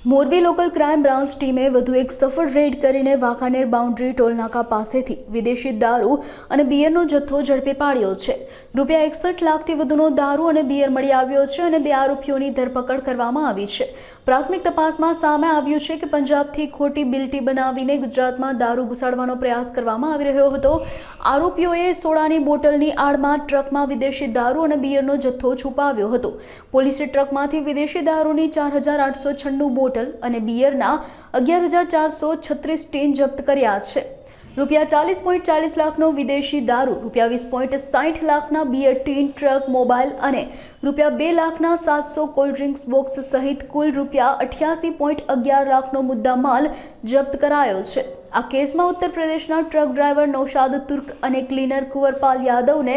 Morbi local crime branch ટીમે વધુ એક સફળ રેડ કરીને વાંકાનેર બાઉન્ડ્રી ટોલનાકા પાસેથી વિદેશી દારૂ અને બિયરનો જથ્થો ઝડપી પાડ્યો છે। રૂપિયા 61 લાખથી વધુનો દારૂ અને બિયર મળી આવ્યો છે અને 2 આરોપીઓની ધરપકડ કરવામાં આવી છે। પ્રાથમિક તપાસમાં સામે આવ્યું છે કે પંજાબથી ખોટી બિલ્ટી બનાવીને ગુજરાતમાં દારૂ ઘુસાડવાનો પ્રયાસ કરવામાં આવી રહ્યો હતો। આરોપીઓએ સોડાની બોટલની આડમાં ટ્રકમાં વિદેશી દારૂ અને બિયરનો જથ્થો છુપાવ્યો હતો। પોલીસે ટ્રકમાંથી વિદેશી દારૂની 4896 બોટલ અને બિયરના 11436 ટીન જપ્ત કર્યા છે। રૂપિયા 40.40 લાખનો વિદેશી દારૂ, રૂપિયા 20.60 લાખના બિયર ટીન, ટ્રક, મોબાઈલ અને રૂપિયા 2 લાખના 700 કોલ્ડ ડ્રિંક્સ બોક્સ સહિત કુલ રૂપિયા 88.11 લાખનો મુદ્દામાલ જપ્ત કરાયો છે। આ કેસમાં ઉત્તર પ્રદેશના ટ્રક ડ્રાઈવર નૌશાદ તુર્ક અને ક્લીનર કુંવરપાલ યાદવને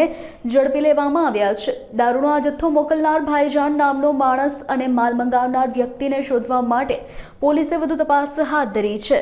ઝડપી લેવામાં આવ્યા છે। દારૂનો આ જથ્થો મોકલનાર ભાઈજાન નામનો માણસ અને માલ મંગાવનાર વ્યક્તિને શોધવા માટે પોલીસે વધુ તપાસ હાથ ધરી છે।